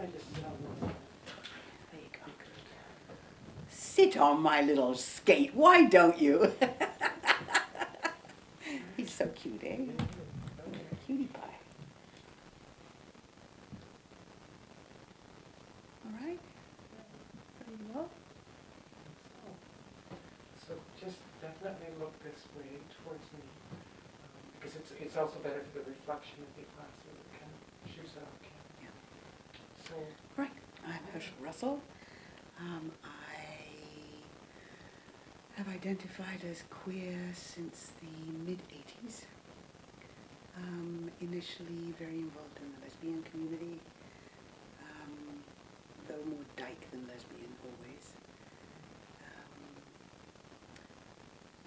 I just sit on the There you go. Sit on my little skate. Why don't you? He's so cute, eh? Cutie pie. All right. Very well. So just definitely look this way towards me, because it's also better for the reflection of the glass, so it kind of shoots out. Yeah. So. Right. I'm Hershel Russell. I have identified as queer since the mid-80s. Initially very involved in the lesbian community, though more dyke than lesbian always.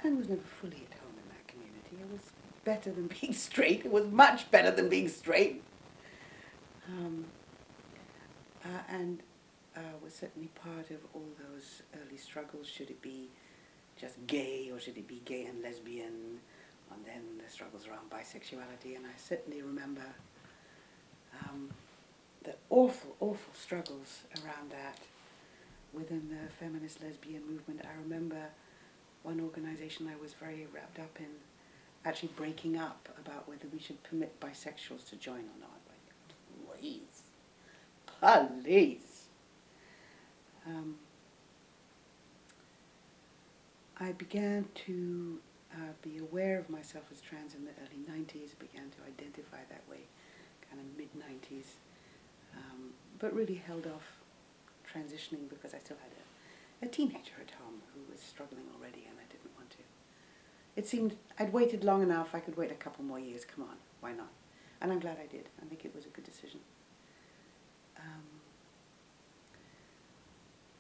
And was never fully at home in that community. It was better than being straight. It was much better than being straight. And was certainly part of all those early struggles. Should it be just gay, or should it be gay and lesbian? And then the struggles around bisexuality. And I certainly remember the awful, awful struggles around that within the feminist lesbian movement. I remember one organization I was very wrapped up in actually breaking up about whether we should permit bisexuals to join or not. Like, please. Please. I began to be aware of myself as trans in the early 90s, began to identify that way, kind of mid-90s, but really held off transitioning because I still had a teenager at home who was struggling already, and I didn't want to. It seemed I'd waited long enough, I could wait a couple more years, come on, why not? And I'm glad I did. I think it was a good decision.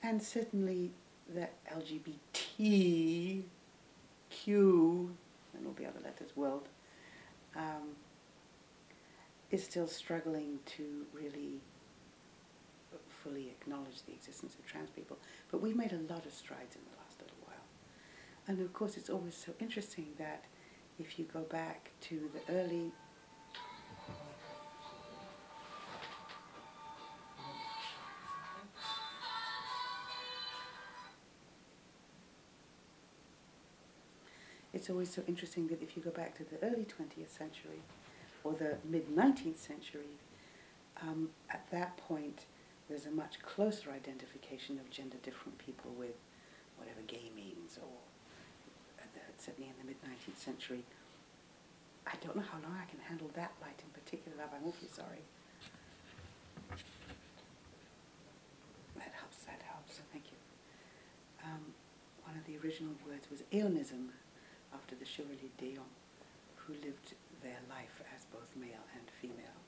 And certainly the LGBTQ, and all the other letters, world, is still struggling to really fully acknowledge the existence of trans people. But we've made a lot of strides in the last little while. And of course it's always so interesting that if you go back to the early It's always so interesting that if you go back to the early 20th century or the mid-19th century, at that point there's a much closer identification of gender-different people with whatever gay means, or certainly in the mid-19th century. I don't know how long I can handle that light in particular, love. I'm awfully sorry. That helps, so thank you. One of the original words was Aeonism, after the Chevalier d'Eon, who lived their life as both male and female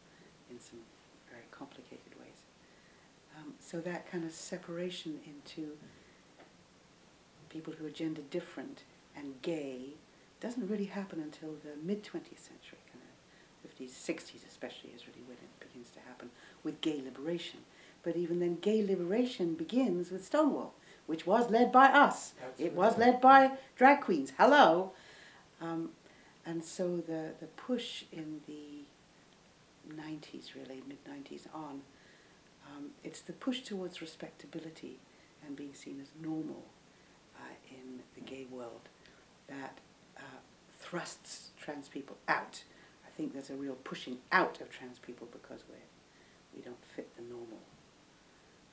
in some very complicated ways. So that kind of separation into people who are gender different and gay doesn't really happen until the mid-20th century, kind of 50s, 60s especially, is really when it begins to happen with gay liberation. But even then, gay liberation begins with Stonewall, which was led by us. It was led by drag queens. Hello. And so the push in the 90s, really, mid-90s on, it's the push towards respectability and being seen as normal in the gay world that thrusts trans people out. I think there's a real pushing out of trans people because we don't fit the normal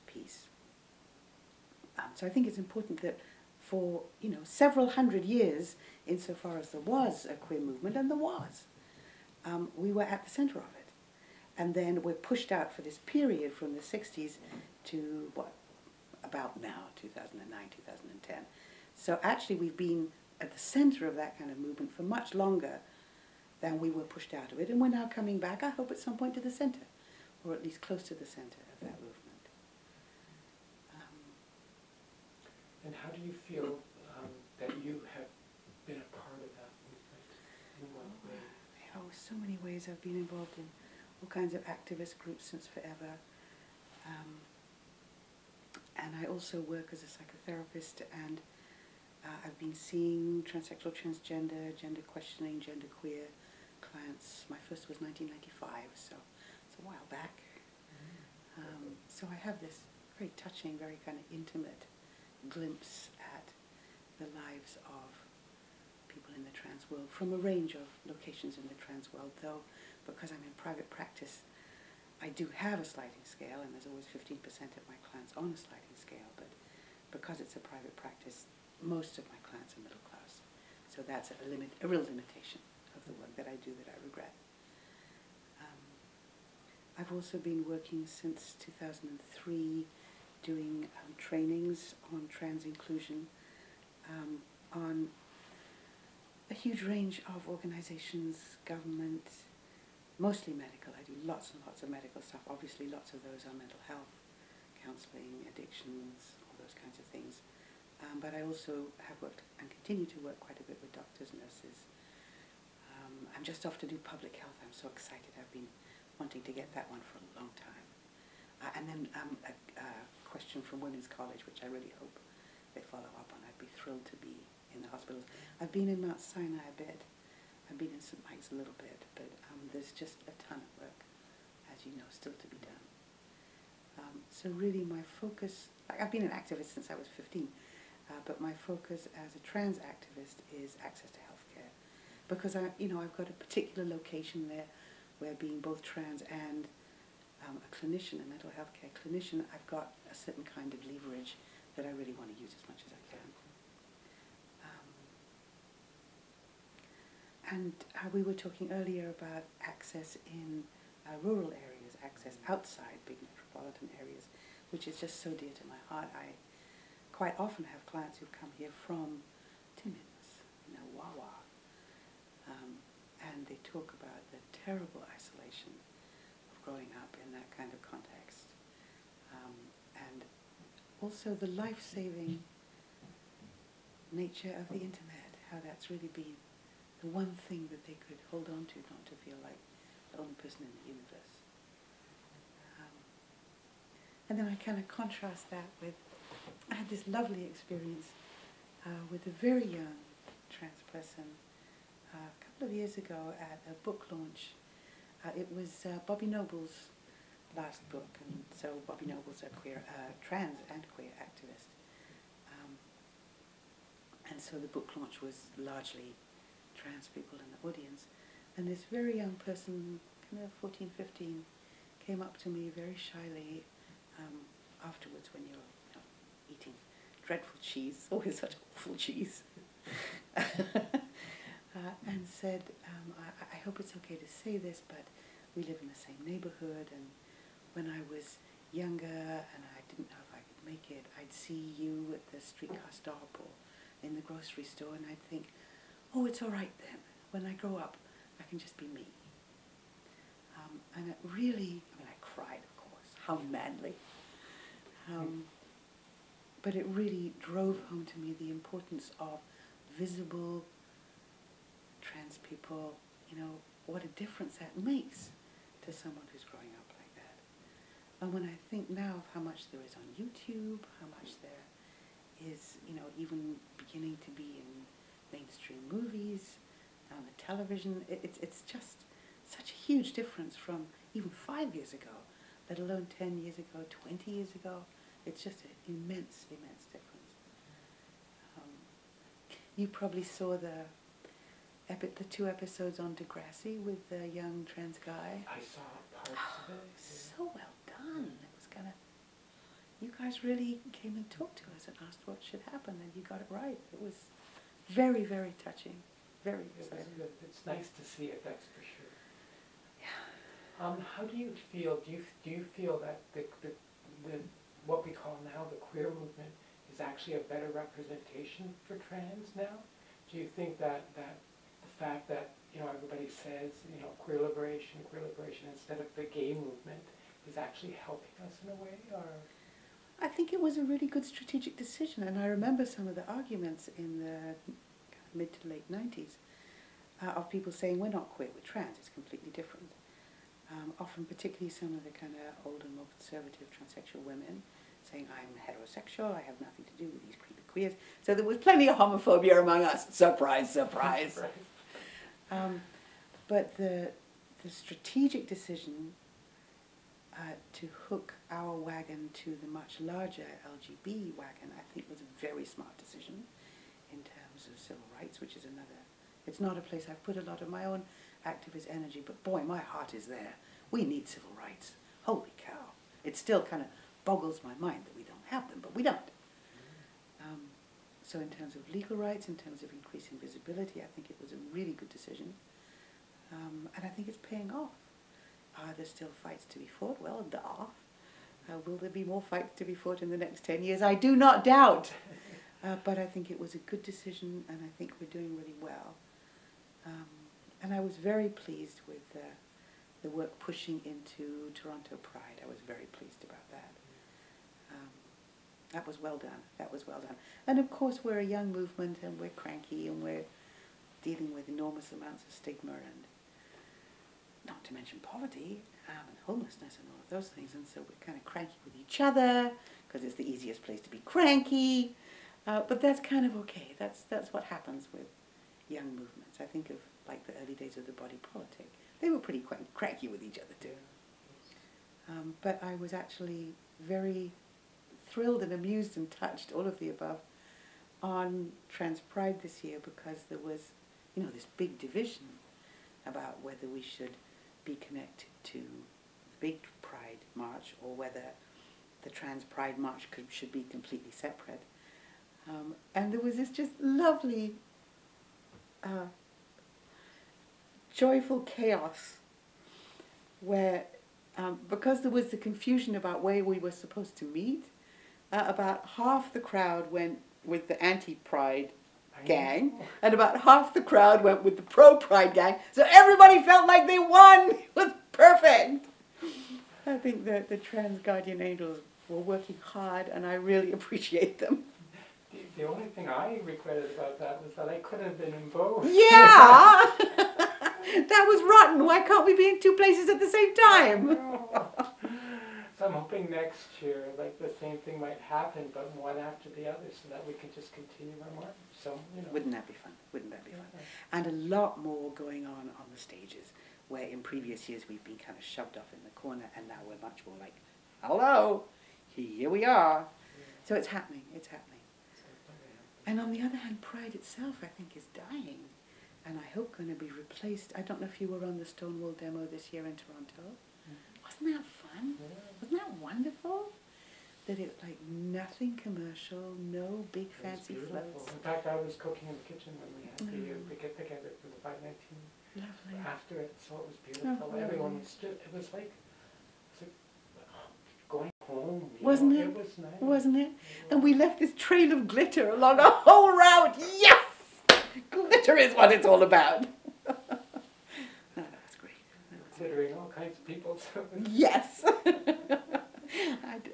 piece. So I think it's important that for several hundred years, insofar as there was a queer movement, and there was, we were at the center of it. And then we're pushed out for this period from the 60s to about now, 2009, 2010. So actually we've been at the center of that kind of movement for much longer than we were pushed out of it. And we're now coming back, I hope at some point, to the center, or at least close to the center of that movement. And how do you feel that you have been a part of that movement? In what way? So many ways. I've been involved in all kinds of activist groups since forever. And I also work as a psychotherapist, and I've been seeing transsexual, transgender, gender questioning, gender queer clients. My first was 1995, so it's a while back. so I have this very touching, very kind of intimate glimpse at the lives of people in the trans world from a range of locations in the trans world, though because I'm in private practice, I do have a sliding scale, and there's always 15% of my clients on a sliding scale, but because it's a private practice, most of my clients are middle class. So that's a real limitation of the work that I do that I regret. I've also been working since 2003 doing trainings on trans inclusion on a huge range of organizations, government, mostly medical. I do lots and lots of medical stuff. Obviously, lots of those are mental health, counseling, addictions, all those kinds of things. But I also have worked and continue to work quite a bit with doctors, nurses. I'm just off to do public health. I'm so excited. I've been wanting to get that one for a long time. And then a question from Women's College, which I really hope they follow up on. I'd be thrilled to be in the hospitals. I've been in Mount Sinai a bit. I've been in St. Mike's a little bit, but there's just a ton of work, as you know, still to be done. So really my focus, I've been an activist since I was 15, but my focus as a trans activist is access to healthcare, because I've got a particular location there where, being both trans and a clinician, a mental health care clinician, I've got a certain kind of leverage that I really want to use as much as I can. And we were talking earlier about access in rural areas, access outside big metropolitan areas, which is just so dear to my heart. I quite often have clients who come here from Timmins, Wawa, and they talk about the terrible isolation of growing up in that kind of context, and also the life-saving nature of the internet, how that's really been the one thing that they could hold on to, not to feel like the only person in the universe. And then I kind of contrast that with, I had this lovely experience with a very young trans person a couple of years ago at a book launch. It was Bobby Noble's last book, and so Bobby Noble's a queer, trans and queer activist. And so the book launch was largely trans people in the audience. And this very young person, kind of 14, 15, came up to me very shyly afterwards when you're eating dreadful cheese, always such awful cheese, and said, I hope it's okay to say this, but we live in the same neighborhood, and when I was younger and I didn't know if I could make it, I'd see you at the streetcar stop or in the grocery store, and I'd think, oh, it's all right then. When I grow up, I can just be me. And it really, I cried, of course, how manly. But it really drove home to me the importance of visible trans people, what a difference that makes to someone who's growing up like that. And when I think now of how much there is on YouTube, how much there is, even beginning to be in mainstream movies, on the television, it's just such a huge difference from even 5 years ago, let alone 10 years ago, 20 years ago. It's just an immense, immense difference. You probably saw the 2 episodes on Degrassi with the young trans guy. I saw parts of it. So well done. It was you guys really came and talked to us and asked what should happen, and you got it right. It was very, very touching. Very exciting. It's nice to see it, that's for sure. Yeah. How do you feel? Do you feel that the what we call now the queer movement is actually a better representation for trans now? Do you think that the fact that everybody says queer liberation instead of the gay movement is actually helping us in a way, or? I think it was a really good strategic decision, and I remember some of the arguments in the mid to late 90s of people saying, we're not queer, we're trans, it's completely different. Often particularly some of the kind of older, more conservative transsexual women saying, I'm heterosexual, I have nothing to do with these creepy queers. So there was plenty of homophobia among us. Surprise, surprise. But the strategic decision to hook our wagon to the much larger LGB wagon, I think was a very smart decision in terms of civil rights, which is another. It's not a place I've put a lot of my own activist energy, but boy, my heart is there. We need civil rights. Holy cow. It still kind of boggles my mind that we don't have them, but we don't. So in terms of legal rights, in terms of increasing visibility, I think it was a really good decision. And I think it's paying off. Are there still fights to be fought? Well, there are. Will there be more fights to be fought in the next 10 years? I do not doubt. But I think it was a good decision, and I think we're doing really well. And I was very pleased with the work pushing into Toronto Pride. I was very pleased about that. That was well done. That was well done. And of course, we're a young movement, and we're cranky, and we're dealing with enormous amounts of stigma, and not to mention poverty and homelessness and all of those things. And so we're kind of cranky with each other because it's the easiest place to be cranky. But that's kind of okay. That's what happens with young movements. I think of like the early days of the body politic. They were pretty cranky with each other too. But I was actually very thrilled and amused and touched, all of the above, on Trans Pride this year, because there was, this big division about whether we should be connected to the big Pride March or whether the Trans Pride March should be completely separate. And there was this just lovely, joyful chaos where, because there was the confusion about where we were supposed to meet, about half the crowd went with the anti-Pride gang, and about half the crowd went with the pro-Pride gang, so everybody felt like they won. It was perfect. I think that the trans guardian angels were working hard, and I really appreciate them. The only thing I regretted about that was that I could have been in both. Yeah! That was rotten. Why can't we be in two places at the same time? So I'm hoping next year, like, the same thing might happen, but one after the other, so that we can just continue our march. So, Wouldn't that be fun? Wouldn't that be fun? And a lot more going on the stages, where in previous years we've been kind of shoved off in the corner, and now we're much more like, hello, here we are. So it's happening, it's happening. And on the other hand, Pride itself, I think, is dying, and I hope going to be replaced. I don't know if you were on the Stonewall demo this year in Toronto. Wasn't that fun? Yeah. Wasn't that wonderful? That it, like, nothing commercial, no big fancy floats. In fact, I was cooking in the kitchen when we had the get together for the 519 Lovely. after it, so it was beautiful. Oh, Everyone was just, it was like going home. Wasn't it? It was nice. Wasn't it? And we left this trail of glitter along a whole route. Yes! Glitter is what it's all about. No, that was great. Considering all kinds of people. So yes!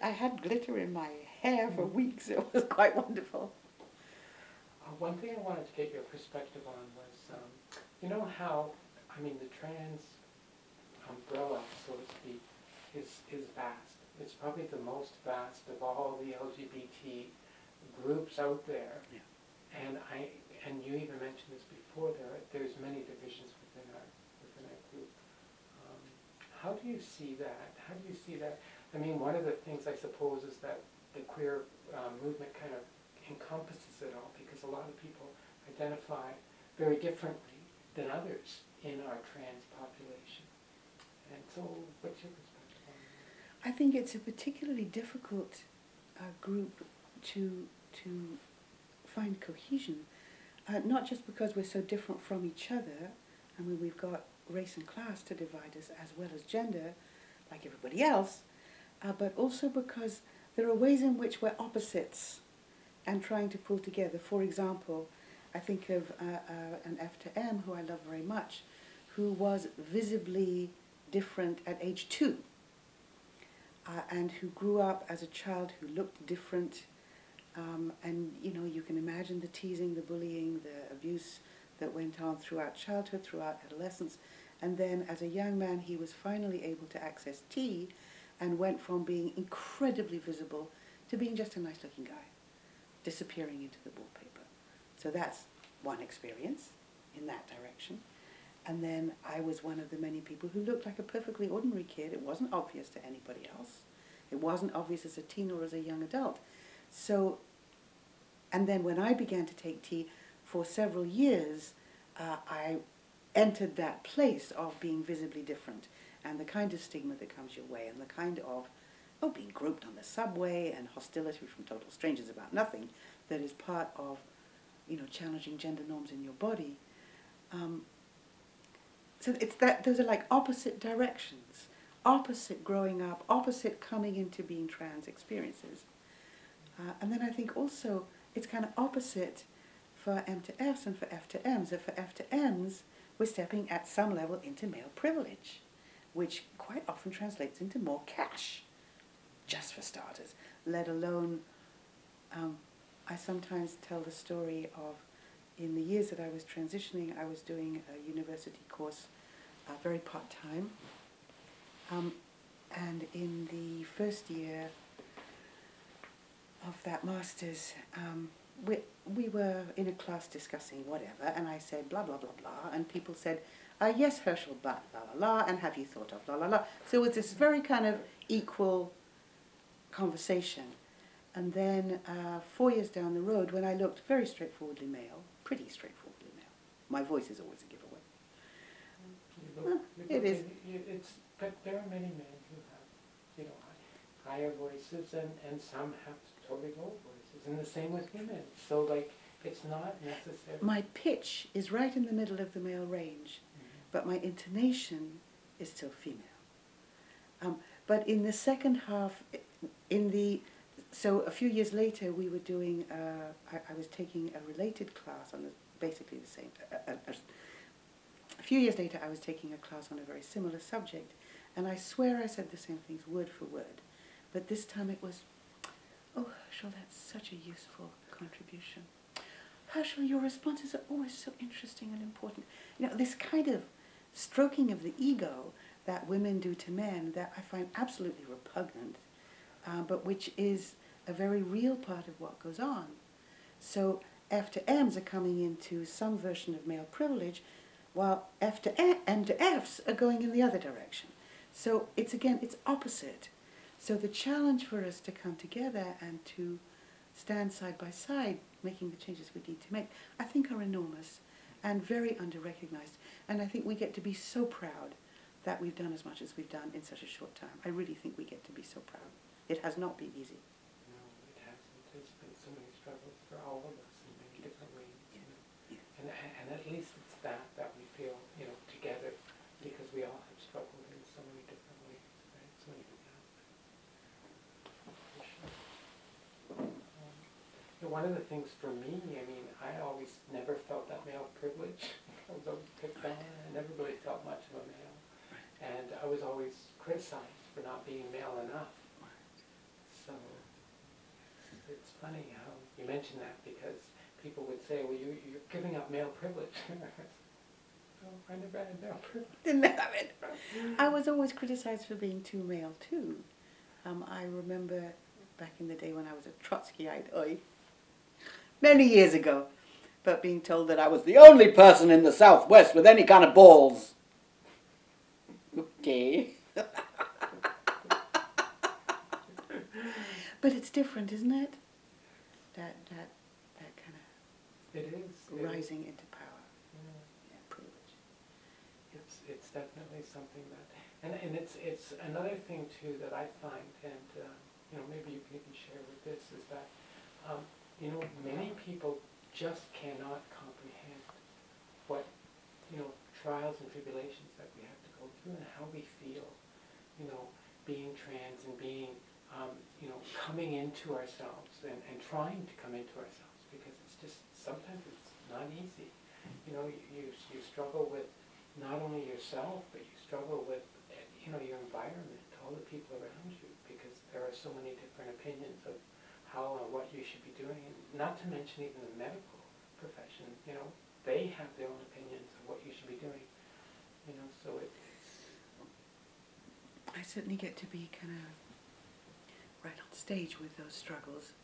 I had glitter in my hair for weeks. It was quite wonderful. One thing I wanted to get your perspective on was, you know how, the trans umbrella, so to speak, is vast. It's probably the most vast of all the LGBT groups out there. Yeah. And you even mentioned this before. There's many divisions within our group. How do you see that? How do you see that? One of the things I suppose is that the queer movement kind of encompasses it all, because a lot of people identify very differently than others in our trans population. And so, what's your perspective on that? I think it's a particularly difficult group to find cohesion, not just because we're so different from each other. We've got race and class to divide us, as well as gender, like everybody else, but also because there are ways in which we're opposites and trying to pull together. For example, I think of an F to M, who I love very much, who was visibly different at age 2, and who grew up as a child who looked different, and you can imagine the teasing, the bullying, the abuse that went on throughout childhood, throughout adolescence, and then as a young man he was finally able to access tea and went from being incredibly visible to being just a nice looking guy, disappearing into the wallpaper. So that's one experience in that direction. And then I was one of the many people who looked like a perfectly ordinary kid. It wasn't obvious to anybody else. It wasn't obvious as a teen or as a young adult. So, and then when I began to take tea, for several years, I entered that place of being visibly different, and the kind of stigma that comes your way, and the kind of, being groped on the subway, and hostility from total strangers about nothing, that is part of, challenging gender norms in your body. So it's that, those are like opposite directions, opposite growing up, opposite coming into being trans experiences. And then I think also it's kind of opposite for M to Fs and for F to Ms. That for F to Ms, we're stepping at some level into male privilege, which quite often translates into more cash, just for starters, let alone, I sometimes tell the story of, in the years that I was transitioning, I was doing a university course very part-time, and in the first year of that master's, we were in a class discussing whatever, and I said blah, blah, blah, blah, and people said, yes, Hershel, but la, la, la, and have you thought of la, la, la. So it was this very kind of equal conversation. And then 4 years down the road, when I looked very straightforwardly male, pretty straightforwardly male, my voice is always a giveaway. It is. But there are many men who have, higher voices, and some have totally low voices, and the same with women. So, it's not necessary. My pitch is right in the middle of the male range, but my intonation is still female. But in the second half, so a few years later, we were doing, I was taking a related class on basically the same, a few years later I was taking a class on a very similar subject, and I swear I said the same things word for word, but this time it was, oh Hershel, that's such a useful contribution. Hershel, your responses are always so interesting and important. This kind of stroking of the ego that women do to men that I find absolutely repugnant, but which is a very real part of what goes on. So F to Ms are coming into some version of male privilege, while M to Fs are going in the other direction. So it's opposite. So the challenge for us to come together and to stand side by side, making the changes we need to make, I think are enormous and very under-recognized. And I think we get to be so proud that we've done as much as we've done in such a short time. I really think we get to be so proud. It has not been easy. No, it hasn't. There's been so many struggles for all of us in many different ways. And at least it's that we feel, together, because we all have struggled in so many different ways, right? So many different aspects. One of the things for me, I always never felt that male privilege. I was always picked on. I never really felt much of a male. And I was always criticized for not being male enough. So it's funny how you mention that, because people would say, well, you're giving up male privilege. Oh, I never had male privilege. Didn't have it. I was always criticized for being too male, too. I remember back in the day when I was a Trotskyite, many years ago, but being told that I was the only person in the Southwest with any kind of balls. Okay. But it's different, isn't it? That kind of it is rising into power. Yeah. Privilege. It's definitely something that, and it's another thing too that I find, and maybe you can even share with this, is that many people just cannot comprehend what trials and tribulations that we have to go through and how we feel, being trans and being coming into ourselves and trying to come into ourselves, because it's just sometimes it's not easy. You struggle with not only yourself, but you struggle with your environment, all the people around you, because there are so many different opinions of how and what you should be doing, and not to mention even the medical profession. They have their own opinions of what you should be doing. So it's. I certainly get to be kind of right on stage with those struggles,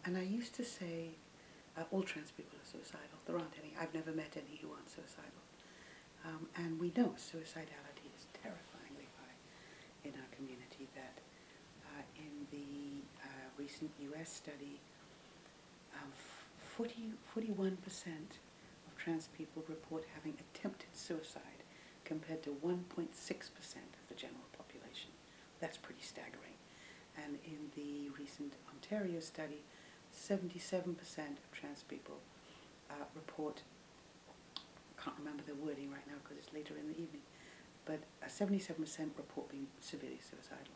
and I used to say all trans people are suicidal. There aren't any. I've never met any who aren't suicidal. And we know suicidality is terrifyingly high in our community, that in the recent US study, 41% of trans people report having attempted suicide compared to 1.6% of the general population. That's pretty staggering. And in the recent Ontario study, 77% of trans people report, I can't remember the wording right now because it's later in the evening, but 77% report being severely suicidal.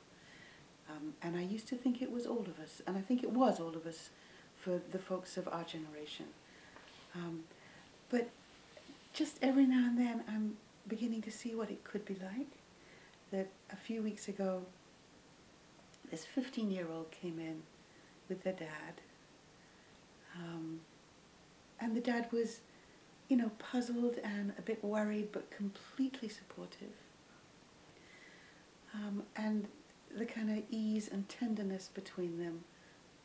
And I used to think it was all of us, and I think it was all of us for the folks of our generation. But just every now and then I'm beginning to see what it could be like. That a few weeks ago, this 15-year-old came in with their dad, and the dad was, puzzled and a bit worried, but completely supportive. And the kind of ease and tenderness between them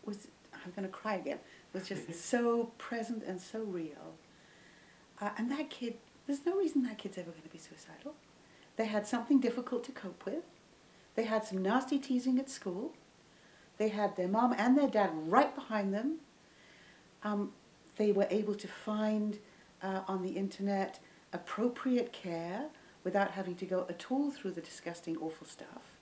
was, I'm going to cry again, was just so present and so real. And that kid, there's no reason that kid's ever going to be suicidal. They had something difficult to cope with. They had some nasty teasing at school. They had their mom and their dad right behind them. They were able to find on the internet appropriate care without having to go at all through the disgusting, awful stuff.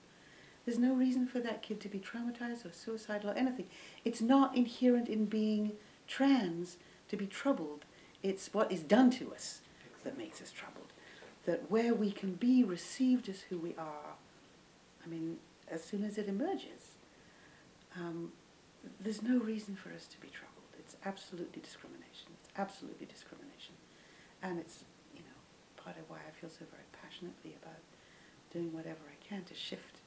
There's no reason for that kid to be traumatized or suicidal or anything. It's not inherent in being trans to be troubled. It's what is done to us that makes us troubled. That where we can be received as who we are, as soon as it emerges, there's no reason for us to be troubled. It's absolutely discrimination. It's absolutely discrimination. And it's, part of why I feel so very passionately about doing whatever I can to shift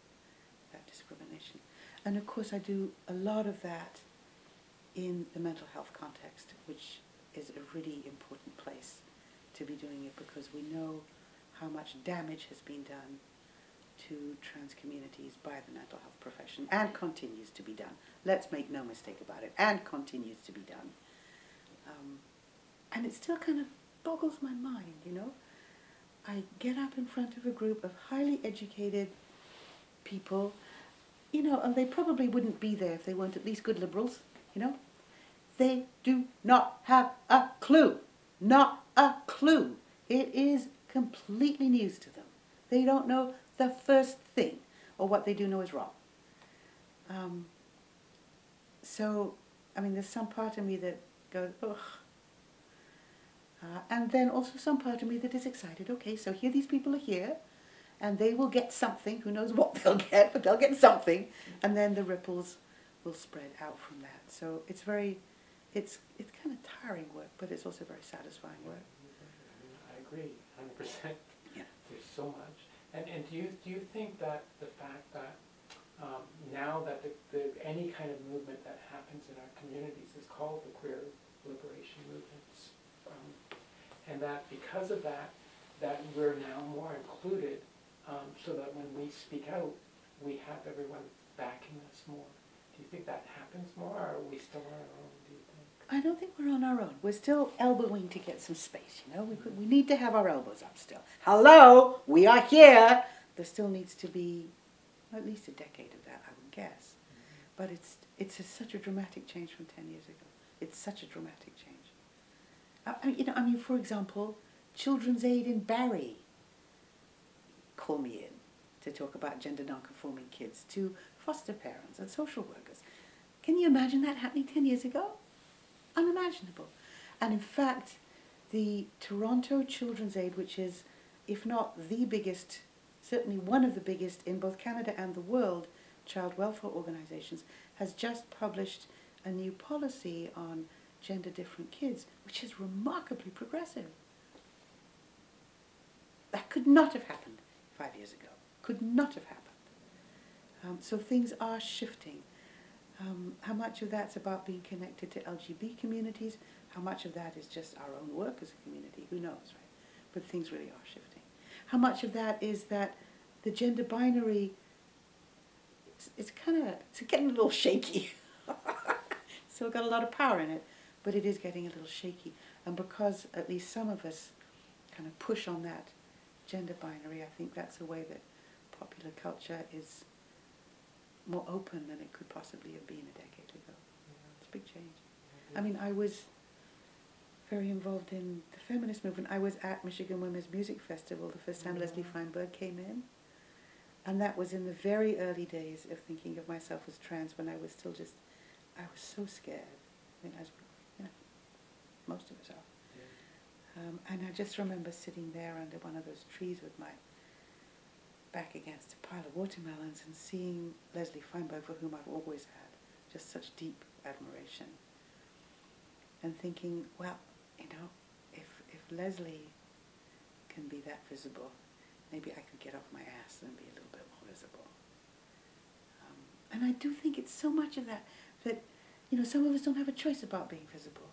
that discrimination. And of course I do a lot of that in the mental health context, which is a really important place to be doing it, because we know how much damage has been done to trans communities by the mental health profession, and continues to be done. Let's make no mistake about it, and continues to be done. And it still kind of boggles my mind, I get up in front of a group of highly educated people, and they probably wouldn't be there if they weren't at least good liberals, They do not have a clue. Not a clue. It is completely news to them. They don't know the first thing, or what they do know is wrong. There's some part of me that goes, ugh. And then also some part of me that is excited. Okay, so here these people are here, and they will get something. Who knows what they'll get, but they'll get something. And then the ripples will spread out from that. So it's kind of tiring work, but it's also very satisfying work. I agree, 100%. Yeah. There's so much. And do you think that the fact that now that any kind of movement that happens in our communities is called the queer liberation movements, and that because of that we're now more included, so that when we speak out, we have everyone backing us more. Do you think that happens more, or are we still on our own, do you think? I don't think we're on our own. We're still elbowing to get some space, We need to have our elbows up still. Hello, we are here. There still needs to be at least a decade of that, I would guess. But it's such a dramatic change from 10 years ago. It's such a dramatic change. For example, Children's Aid in Barrie call me in to talk about gender non-conforming kids to foster parents and social workers. Can you imagine that happening 10 years ago? Unimaginable. And in fact, the Toronto Children's Aid, which is, if not the biggest, certainly one of the biggest in both Canada and the world, child welfare organizations, has just published a new policy on gender-different kids, which is remarkably progressive. That could not have happened 5 years ago. Could not have happened. So things are shifting. How much of that's about being connected to LGBT communities? How much of that is just our own work as a community? Who knows, right? But things really are shifting. How much of that is that the gender binary, it's getting a little shaky. Still got a lot of power in it, but it is getting a little shaky. And because at least some of us kind of push on that gender binary. I think that's a way that popular culture is more open than it could possibly have been a decade ago. It's a big change. I mean, I was very involved in the feminist movement. I was at Michigan Women's Music Festival the first time Leslie Feinberg came in. And that was in the very early days of thinking of myself as trans, when I was still just, I was so scared. I mean, as you know, most of us are. And I just remember sitting there under one of those trees with my back against a pile of watermelons and seeing Leslie Feinberg, for whom I've always had just such deep admiration. And thinking, well, you know, if Leslie can be that visible, maybe I could get off my ass and be a little bit more visible. And I do think it's so much of that, you know, some of us don't have a choice about being visible.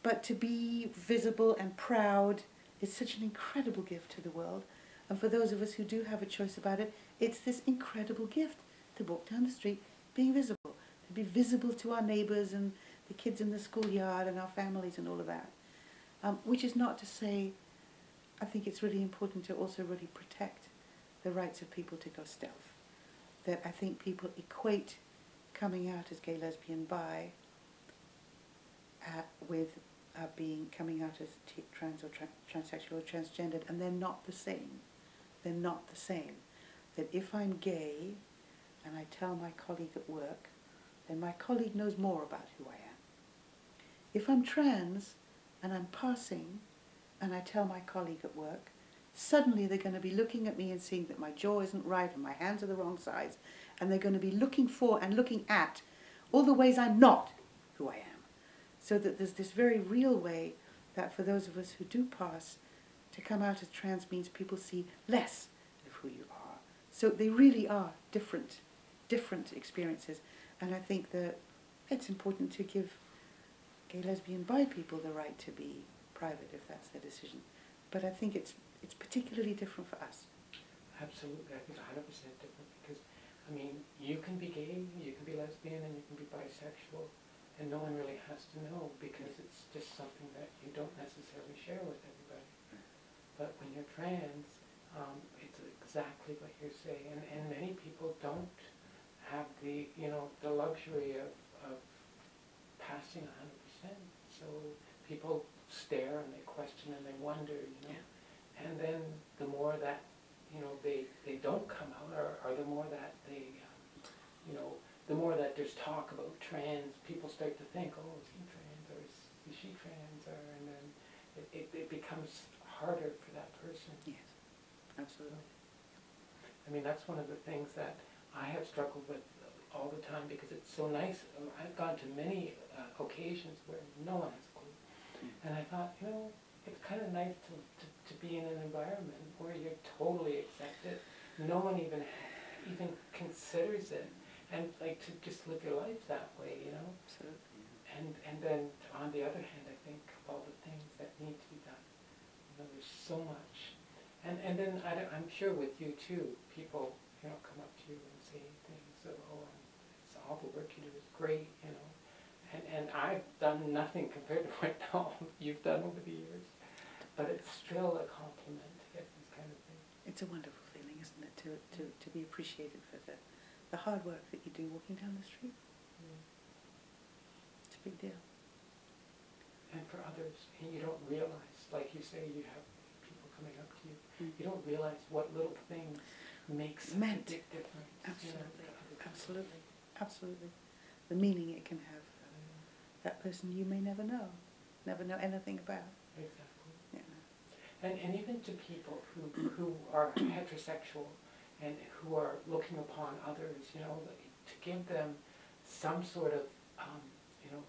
But to be visible and proud is such an incredible gift to the world. And for those of us who do have a choice about it, it's this incredible gift to walk down the street being visible, to be visible to our neighbours and the kids in the schoolyard and our families and all of that. Which is not to say, I think it's really important to also really protect the rights of people to go stealth. That I think people equate coming out as gay, lesbian, bi with coming out as trans or transsexual or transgendered, and they're not the same. They're not the same. That if I'm gay and I tell my colleague at work, then my colleague knows more about who I am. If I'm trans and I'm passing and I tell my colleague at work, suddenly they're going to be looking at me and seeing that my jaw isn't right and my hands are the wrong size, and they're going to be looking for and looking at all the ways I'm not who I am. So that there's this very real way that for those of us who do pass, to come out as trans means people see less of who you are. So they really are different experiences. And I think that it's important to give gay, lesbian, bi people the right to be private if that's their decision. But I think it's particularly different for us. Absolutely, I think 100% different, because, I mean, you can be gay, you can be lesbian, and you can be bisexual, and no one really has to know, because it's just something that you don't necessarily share with everybody. But when you're trans, it's exactly what you're saying, and many people don't have the, you know, the luxury of passing 100%. So people stare and they question and they wonder, you know. Yeah. And then the more that, you know, they don't come out, or the more that they, you know, the more that there's talk about trans, people start to think, oh, is he trans, or is she trans, or, and then it becomes harder for that person. Yes, absolutely. I mean, that's one of the things that I have struggled with all the time, because it's so nice. I've gone to many occasions where no one has a clue. And I thought, you know, it's kind of nice to be in an environment where you're totally accepted. No one even considers it. And like to just live your life that way, you know? Absolutely. And then on the other hand, I think of all the things that need to be done. You know, there's so much. And then I'm sure with you too, people, you know, come up to you and say things of, oh, it's all the work you do is great, you know. And I've done nothing compared to what all you've done over the years. But it's still a compliment to get these kind of things. It's a wonderful feeling, isn't it, to be appreciated for the hard work that you do walking down the street. It's a big deal. And for others, and you don't realize, like you say, you have people coming up to you, you don't realize what little things make such a big difference. Absolutely, you know, absolutely, absolutely. The meaning it can have. That person you may never know anything about. Exactly. Yeah. And even to people who are heterosexual and who are looking upon others, you know, to give them some sort of, you know,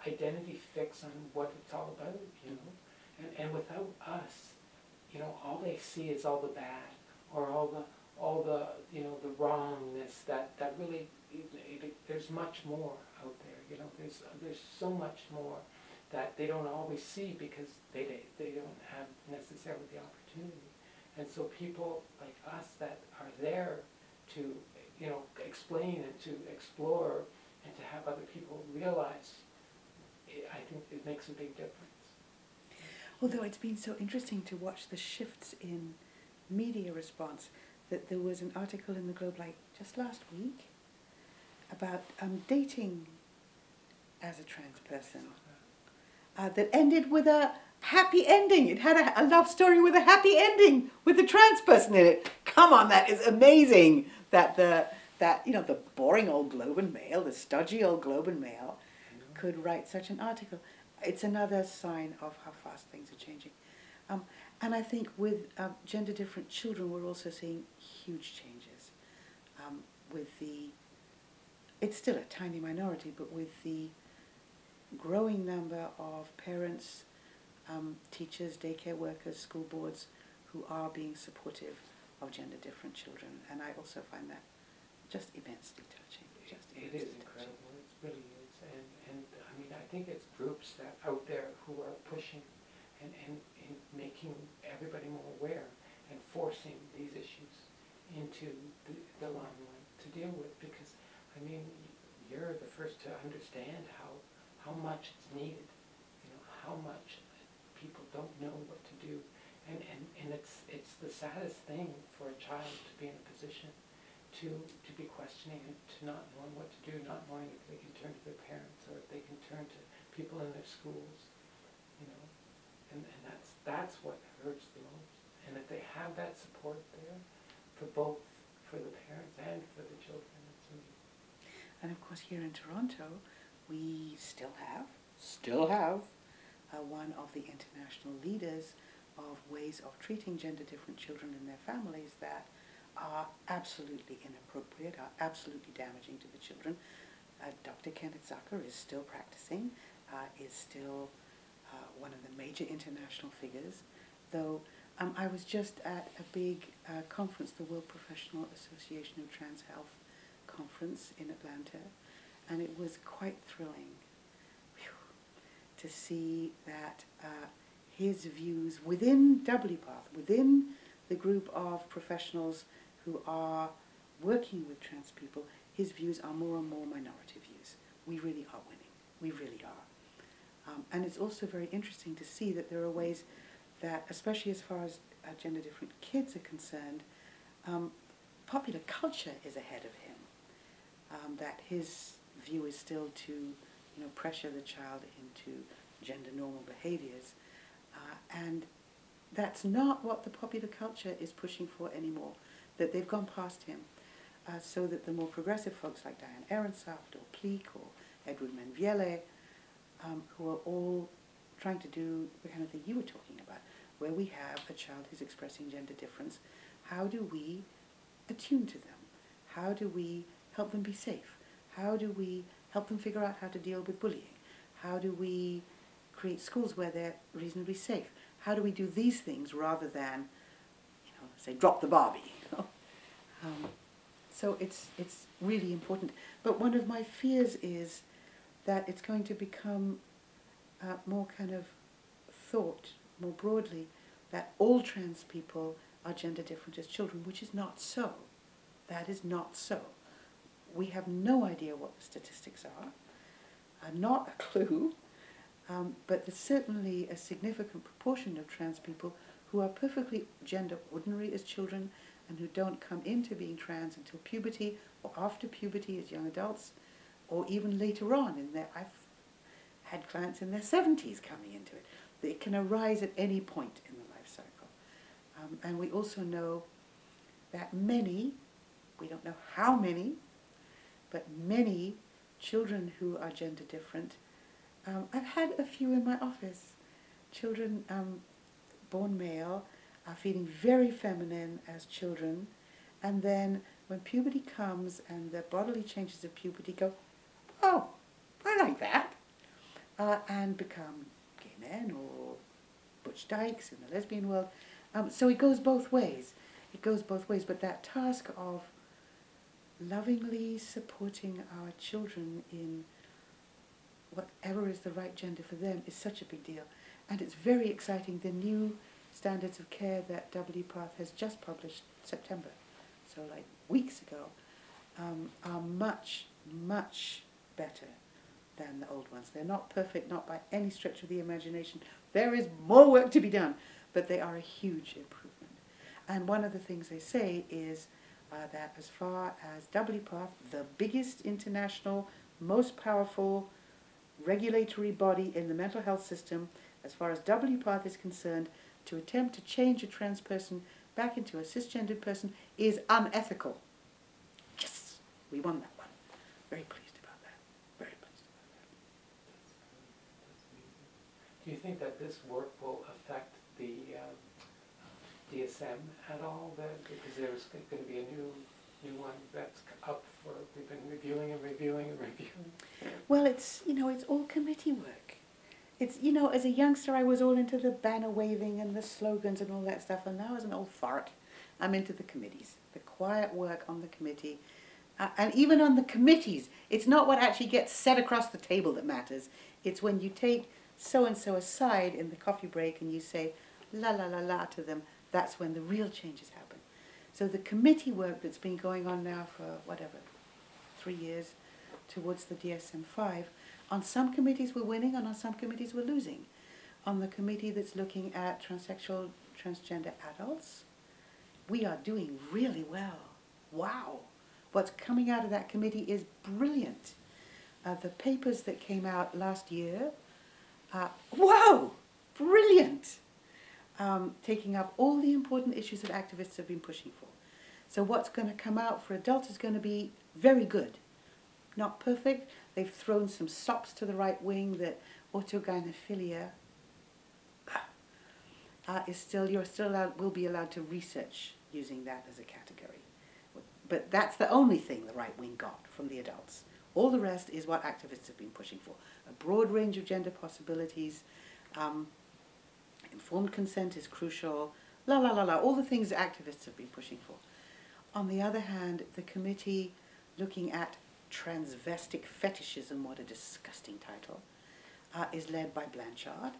identity fix on what it's all about, you know. And without us, you know, all they see is all the bad, or all the you know, the wrongness that really, there's much more out there, you know. There's so much more that they don't always see, because they don't have necessarily the opportunity. And so people like us that are there to, you know, explain and to explore and to have other people realize, I think it makes a big difference. Although it's been so interesting to watch the shifts in media response, that there was an article in the Globe like just last week about dating as a trans person that ended with a happy ending. It had a love story with a happy ending with the trans person in it. Come on, that is amazing. That the boring old Globe and Mail, the stodgy old Globe and Mail, could write such an article. It's another sign of how fast things are changing. And I think with gender-different children, we're also seeing huge changes. It's still a tiny minority, but with the growing number of parents, teachers, daycare workers, school boards who are being supportive of gender-different children. And I also find that just immensely touching. It is incredible. It really is. And I mean, I think it's groups that out there who are pushing and making everybody more aware and forcing these issues into the limelight to deal with. Because, I mean, you're the first to understand how much it's needed, how much people don't know what to do. And it's the saddest thing for a child to be in a position to be questioning and to not knowing what to do, not knowing if they can turn to their parents or if they can turn to people in their schools, and that's what hurts the most. And if they have that support there for the parents and for the children, it's amazing. And of course here in Toronto, we still have one of the international leaders of ways of treating gender-different children and their families that are absolutely inappropriate, are absolutely damaging to the children. Dr. Kenneth Zucker is still practicing, is still one of the major international figures, though I was just at a big conference, the World Professional Association of Trans Health conference in Atlanta, and it was quite thrilling to see that his views within WPATH, within the group of professionals who are working with trans people, his views are more and more minority views. We really are winning. We really are. And it's also very interesting to see that there are ways that, especially as far as gender-different kids are concerned, popular culture is ahead of him. That his view is still to pressure the child into gender-normal behaviors. And that's not what the popular culture is pushing for anymore, that they've gone past him. So that the more progressive folks like Diane Ehrensaft or Pleak or Edward Menviele, who are all trying to do the kind of thing you were talking about, where we have a child who's expressing gender difference, how do we attune to them? How do we help them be safe? How do we help them figure out how to deal with bullying? How do we create schools where they're reasonably safe? How do we do these things rather than, say, drop the Barbie? So it's really important. But one of my fears is that it's going to become more kind of thought, more broadly, that all trans people are gender different as children, which is not so. That is not so. We have no idea what the statistics are, not a clue, but there's certainly a significant proportion of trans people who are perfectly gender ordinary as children and who don't come into being trans until puberty or after puberty as young adults, or even later on I've had clients in their 70s coming into it. It can arise at any point in the life cycle. And we also know that many, we don't know how many, but many children who are gender different, I've had a few in my office, children born male are feeling very feminine as children, and then when puberty comes and the bodily changes of puberty go, oh, I like that, and become gay men or butch dykes in the lesbian world. So it goes both ways. It goes both ways, but that task of lovingly supporting our children in whatever is the right gender for them is such a big deal. And it's very exciting. The new standards of care that WPATH has just published September, so like weeks ago, are much, much better than the old ones. They're not perfect, not by any stretch of the imagination, There is more work to be done, but they are a huge improvement. And one of the things they say is that as far as WPATH, the biggest international, most powerful regulatory body in the mental health system, as far as WPATH is concerned, to attempt to change a trans person back into a cisgendered person is unethical. Yes, we won that one. Very pleased about that. Very pleased about that. Do you think that this work will affect the DSM at all? Because there's going to be a new one that's up for, we've been reviewing and reviewing and reviewing. Well, it's all committee work. It's, as a youngster, I was all into the banner waving and the slogans and all that stuff, and now as an old fart, I'm into the committees, the quiet work on the committee. And even on the committees, it's not what actually gets said across the table that matters. It's when you take so-and-so aside in the coffee break and you say, la la la la to them, that's when the real changes happen. So the committee work that's been going on now for, 3 years towards the DSM-5, on some committees we're winning and on some committees we're losing. On the committee that's looking at transsexual, transgender adults, we are doing really well. Wow. What's coming out of that committee is brilliant. The papers that came out last year, wow, brilliant. Taking up all the important issues that activists have been pushing for. So what's going to come out for adults is going to be very good. Not perfect. They've thrown some sops to the right wing that autogynephilia will be allowed to research using that as a category. But that's the only thing the right wing got from the adults. All the rest is what activists have been pushing for. A broad range of gender possibilities, informed consent is crucial, la la la la, all the things that activists have been pushing for. On the other hand, the committee looking at transvestic fetishism, what a disgusting title, is led by Blanchard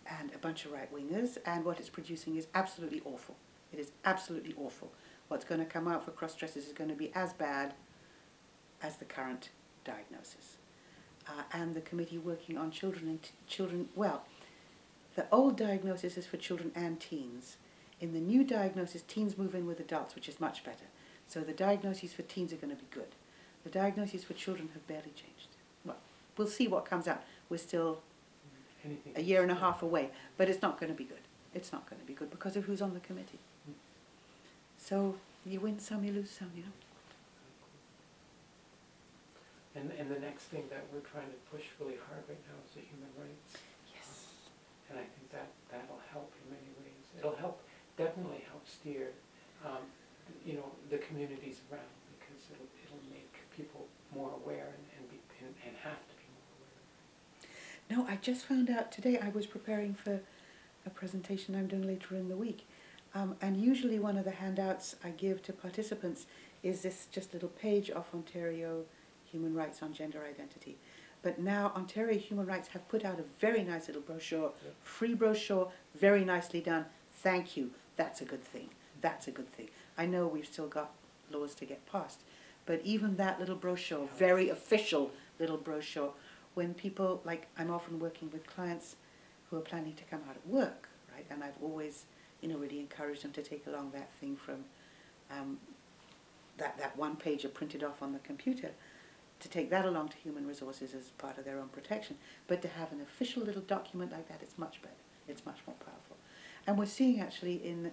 and a bunch of right-wingers, and what it's producing is absolutely awful. It is absolutely awful. What's going to come out for cross-dressers is going to be as bad as the current diagnosis. And the committee working on children, well, the old diagnosis is for children and teens. In the new diagnosis, teens move in with adults, which is much better. So the diagnoses for teens are going to be good. The diagnoses for children have barely changed. Well, we'll see what comes out. We're still a year and a half away, but it's not going to be good. It's not going to be good because of who's on the committee. So you win some, you lose some, And the next thing that we're trying to push really hard right now is the human rights. Yes. And I think that'll help in many ways. It'll definitely help steer, the communities around, because it'll make people more aware and have to be more aware. No, I just found out today. I was preparing for a presentation I'm doing later in the week, and usually one of the handouts I give to participants is this just little page off Ontario Human Rights on Gender Identity. But now Ontario Human Rights have put out a very nice little brochure, free brochure, very nicely done. Thank you. That's a good thing. That's a good thing. I know we've still got laws to get passed, but even that little brochure, very official little brochure, when people, like I'm often working with clients who are planning to come out at work, right? And I've always, really encouraged them to take along that thing from that one pager printed off on the computer, to take that along to human resources as part of their own protection. But to have an official little document like that, it's much better. It's much more powerful. And we're seeing actually in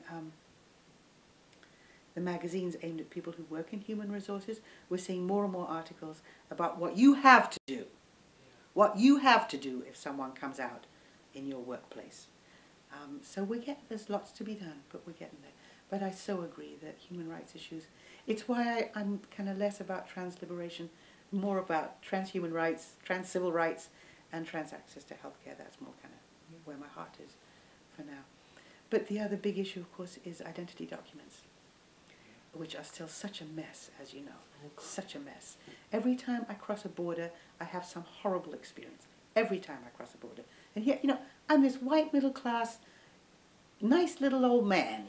the magazines aimed at people who work in human resources, we're seeing more and more articles about what you have to do. What you have to do if someone comes out in your workplace. So there's lots to be done, but we're getting there. But I so agree that human rights issues, it's why I'm kind of less about trans liberation, more about trans human rights, trans civil rights, and trans access to healthcare. That's more kind of where my heart is for now. But the other big issue, of course, is identity documents, which are still such a mess, as you know, such a mess. Every time I cross a border, I have some horrible experience. Every time I cross a border. And here, I'm this white middle class, nice little old man,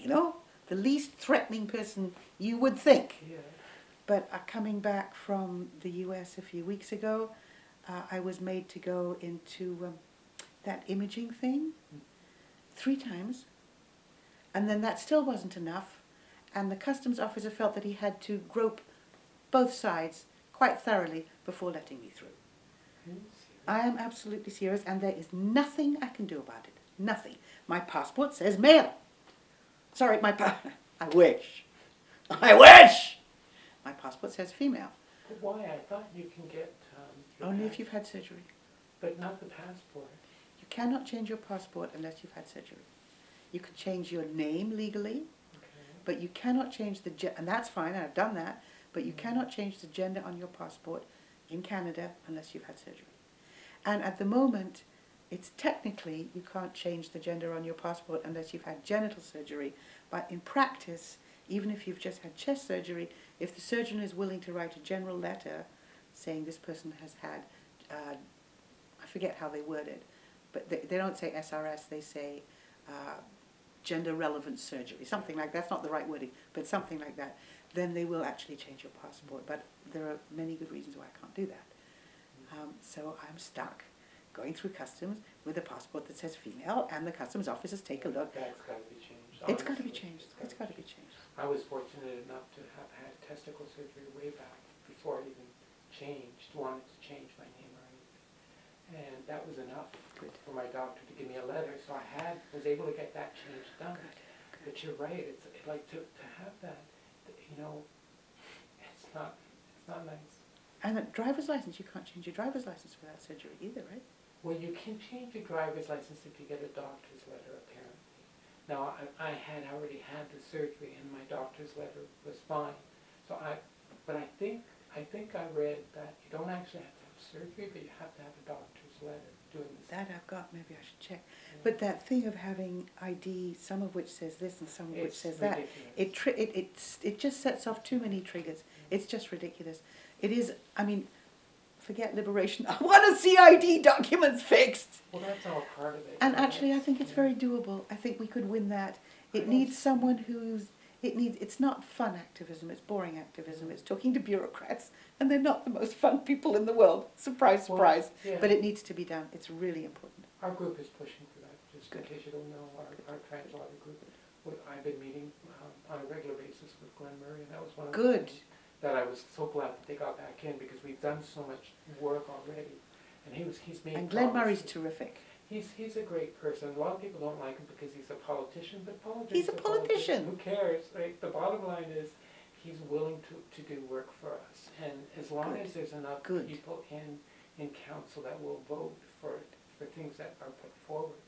the least threatening person you would think. Yeah. But coming back from the US a few weeks ago, I was made to go into that imaging thing 3 times, and then that still wasn't enough, and the customs officer felt that he had to grope both sides quite thoroughly before letting me through. I am absolutely serious, and there is nothing I can do about it. Nothing. My passport says male. Sorry, I wish. I wish! My passport says female. But why? I thought you can get... Only if you've had surgery. But not the passport. You cannot change your passport unless you've had surgery. You can change your name legally, but you cannot change the gender, and that's fine, I've done that, but you cannot change the gender on your passport in Canada unless you've had surgery. And at the moment, it's technically, you can't change the gender on your passport unless you've had genital surgery, but in practice, even if you've just had chest surgery, if the surgeon is willing to write a general letter saying this person has had, I forget how they word it, but they don't say SRS, they say gender-relevant surgery, something like that's not the right wording, but something like that, then they will actually change your passport. But there are many good reasons why I can't do that. So I'm stuck going through customs with a passport that says female, and the customs officers take a look. That's got to be changed. It's got to be changed. It's got to be changed. I was fortunate enough to have had testicle surgery way back before I even wanted to change my name or anything. And that was enough for my doctor to give me a letter, so I was able to get that change done. Good. But you're right, it's like to have that, you know, it's not nice. And a driver's license, you can't change your driver's license without surgery either, right? Well, you can change your driver's license if you get a doctor's letter, apparently. Now, I had already had the surgery, and my doctor's letter was fine. So but I think I read that you don't actually have to have surgery, but you have to have a doctor's letter doing this. That I've got, maybe I should check. Yeah. But that thing of having ID, some of which says this and some of which says ridiculous. It just sets off too many triggers. It's just ridiculous. It is, I mean, forget liberation. I want to see ID documents fixed. Well, that's all part of it. And actually, I think it's very doable. I think we could win that. It needs someone it's not fun activism, it's boring activism. It's talking to bureaucrats, and they're not the most fun people in the world. Surprise, surprise. Well, yeah. But it needs to be done. It's really important. Our group is pushing for that. Just in case you don't know, our translator group, I've been meeting on a regular basis with Glenn Murray, and that was one of the things that I was so glad that they got back in, because we've done so much work already. And he's made And Glenn Murray's terrific. He's a great person. A lot of people don't like him because he's a politician, but he's a politician. Who cares? Like, the bottom line is he's willing to do work for us. And as long as there's enough people in council that will vote for things that are put forward.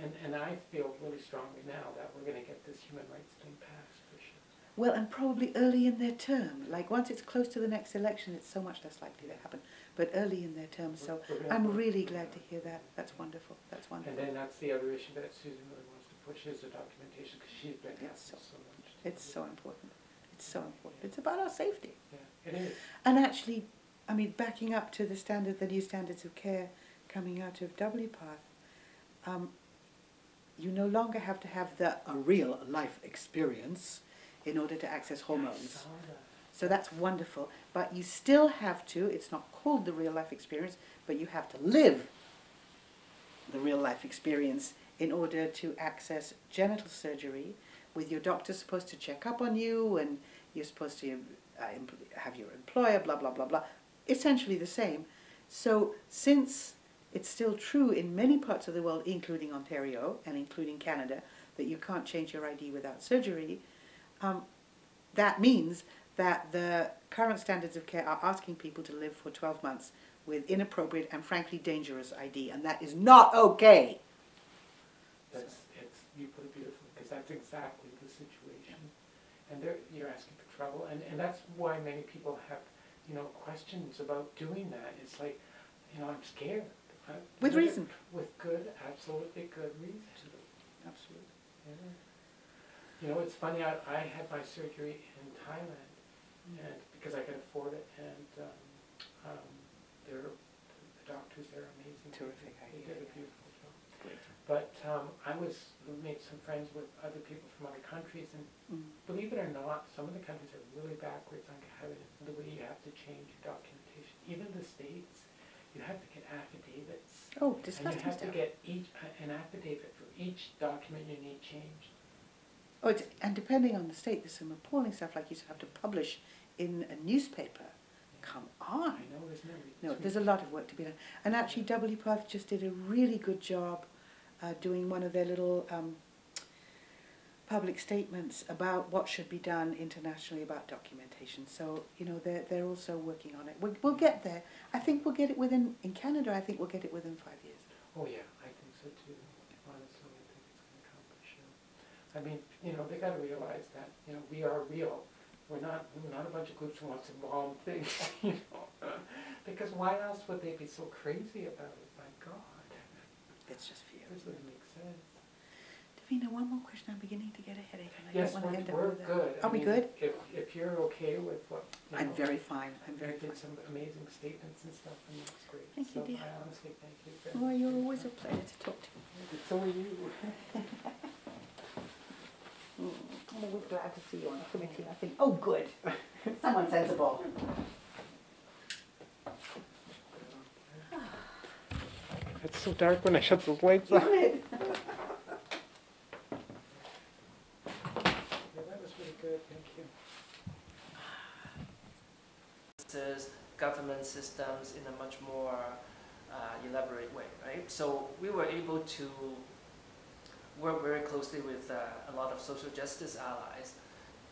And I feel really strongly now that we're going to get this human rights thing passed for sure. Well, and probably early in their term. Like, once it's close to the next election, it's so much less likely to happen. But early in their term, so I'm really glad to hear that. That's wonderful. That's wonderful. And then that's the other issue that Susan really wants to push, is the documentation, because she's been so much. It's so important. It's so important. It's about our safety. Yeah, it is. And actually, I mean, backing up to the new standards of care coming out of WPATH, you no longer have to have a real life experience in order to access hormones. So that's wonderful. But you still have to, it's not called the real life experience, but you have to live the real life experience in order to access genital surgery, with your doctor supposed to check up on you, and you're supposed to have your employer, blah, blah, blah, blah. Essentially the same. So since it's still true in many parts of the world, including Ontario and including Canada, that you can't change your ID without surgery, that means that the current standards of care are asking people to live for 12 months with inappropriate and frankly dangerous ID, and that is not okay. You put it beautifully, because that's exactly the situation. And you're asking for trouble, and that's why many people have, questions about doing that. It's like, I'm scared. With reason. With absolutely good reason. Absolutely. Yeah. It's funny, I had my surgery in Thailand, and because I could afford it, and the doctors there are amazing. Terrific. They did a beautiful job. Great. But I made some friends with other people from other countries, and believe it or not, some of the countries are really backwards on having the way you have to change your documentation. Even the States, you have to get affidavits Oh, And disgusting you have to stuff. get an affidavit for each document you need changed. Oh, and depending on the state, there's some appalling stuff like you have to publish in a newspaper. Come on. I know, isn't it? No, there's a lot of work to be done. And actually, W. Perth just did a really good job doing one of their little public statements about what should be done internationally about documentation. So, you know, they're also working on it. We'll get there. I think we'll get it in Canada, I think we'll get it within 5 years. Oh yeah, I think so too. Honestly, I think it's going to come for sure. I mean, you know, they got to realize that, you know, we are real. We're not a bunch of groups who want to bomb things, you know. Because why else would they be so crazy about it? My God. It's just fear. This doesn't make sense. Davina, one more question. I'm beginning to get a headache, and I Yes, don't want to end up we're with that. good. Are we good? If you're okay with what, you I'm know, very fine. I'm you very did fine. some amazing statements and stuff, and that's great. Thank you, so dear. I honestly thank you. Very Oh, much you're for your always a time. pleasure to talk to. So are you. I'm always glad to see you on the committee. I think, oh, good. Someone sensible. It's so dark when I shut those lights off. Isn't it? Yeah, that was really good. Thank you. Government systems in a much more elaborate way, right? So we were able to work very closely with a lot of social justice allies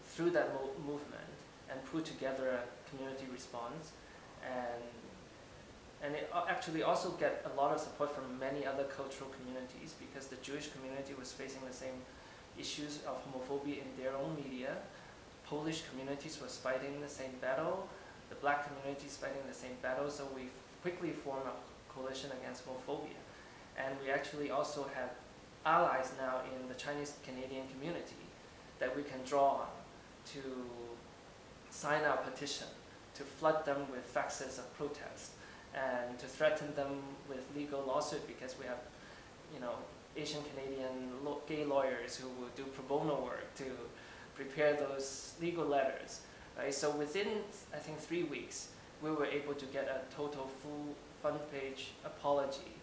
through that movement and put together a community response, and it actually also get a lot of support from many other cultural communities, because the Jewish community was facing the same issues of homophobia in their own media. Polish communities was fighting the same battle. The black communities fighting the same battle. So we quickly formed a coalition against homophobia. And we actually also have allies now in the Chinese Canadian community that we can draw on to sign our petition, to flood them with faxes of protest, and to threaten them with legal lawsuit, because we have, you know, Asian Canadian gay lawyers who will do pro bono work to prepare those legal letters. Right? So within, I think, 3 weeks, we were able to get a total full front page apology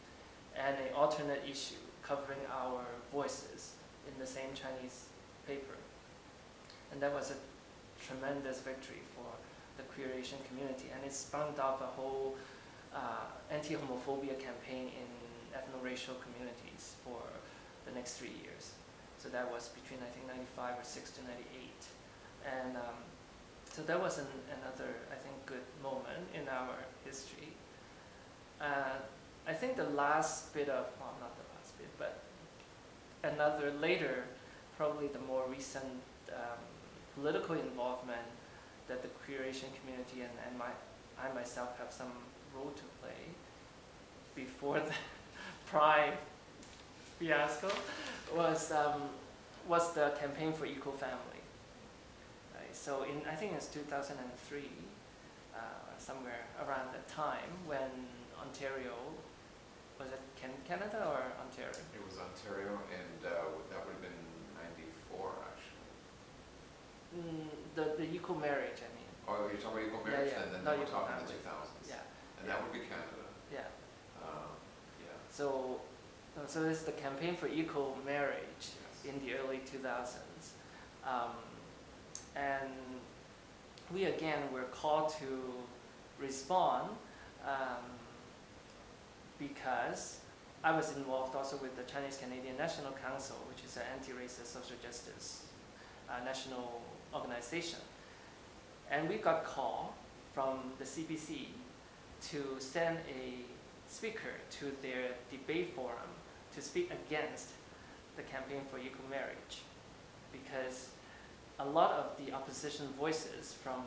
and an alternate issue covering our voices in the same Chinese paper. And that was a tremendous victory for the queer Asian community, and it spawned off a whole anti-homophobia campaign in ethno-racial communities for the next 3 years. So that was between, I think, 95 or 6 to 98. And so that was another, I think, good moment in our history. I think the last bit of, well, not the last bit, but another later, probably the more recent political involvement that the queer Asian community and I myself have some role to play before the Pride fiasco was the campaign for equal family. Right? So I think it's 2003, somewhere around that time, when Ontario, was it Canada or Ontario? It was Ontario, and that would have been 94, actually. The equal marriage, I mean. Oh, you're talking about equal marriage, Yeah, and then no, we're equal talking the family. 2000s. Yeah. And that would be Canada. Yeah. Yeah. So this is the campaign for equal marriage Yes. in the early 2000s. And we again were called to respond because I was involved also with the Chinese Canadian National Council, which is an anti-racist social justice national organization. And we got call from the CBC to send a speaker to their debate forum to speak against the campaign for equal marriage, because a lot of the opposition voices from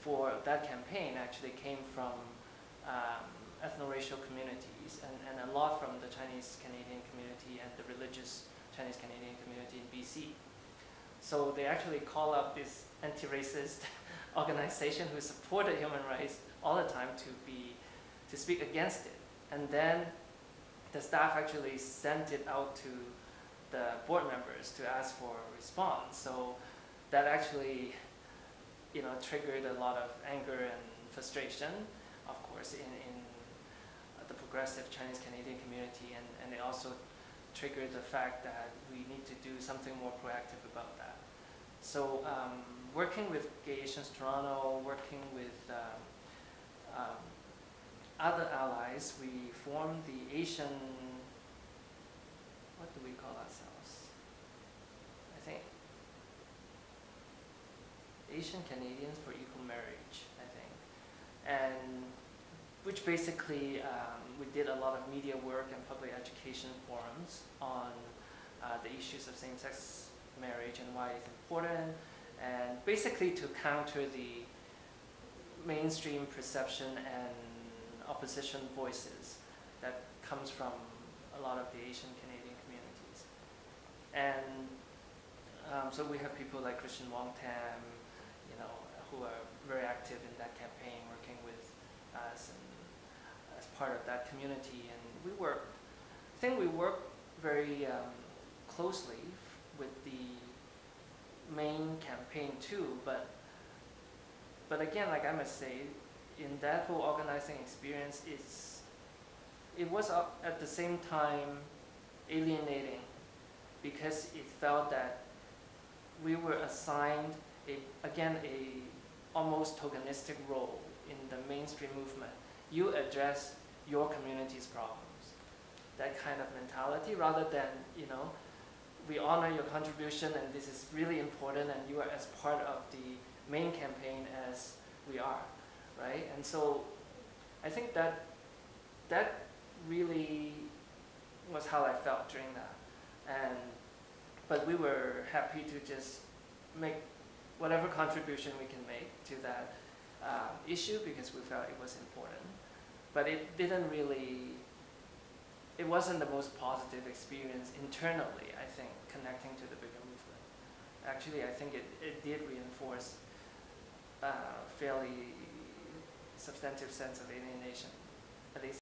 for that campaign actually came from ethno-racial communities, and a lot from the Chinese Canadian community and the religious Chinese Canadian community in BC. So they actually call up this anti-racist organization who supported human rights all the time to speak against it. And then the staff actually sent it out to the board members to ask for a response. So that actually, you know, triggered a lot of anger and frustration, of course, in the progressive Chinese Canadian community, and it also triggered the fact that we need to do something more proactive about that. So working with Gay Asians Toronto, working with other allies, we formed the Asian, what do we call ourselves? I think Asian Canadians for Equal Marriage, I think. And which basically, we did a lot of media work and public education forums on the issues of same-sex marriage and why it's important, and basically to counter the mainstream perception and opposition voices that comes from a lot of the Asian Canadian communities. And so we have people like Christian Wong Tam, you know, who are very active in that campaign, working with us and as part of that community. And we work, I think we work very closely with the main campaign too, but again, like I must say, in that whole organizing experience, it was at the same time alienating, because it felt that we were assigned a almost tokenistic role in the mainstream movement. You address your community's problems, that kind of mentality, rather than, you know, we honor your contribution and this is really important and you are as part of the main campaign as we are, right? And so I think that really was how I felt during that. But we were happy to just make whatever contribution we can make to that issue, because we felt it was important. But it didn't really, it wasn't the most positive experience internally, I think, connecting to the bigger movement. Actually, I think it did reinforce a fairly substantive sense of alienation, at least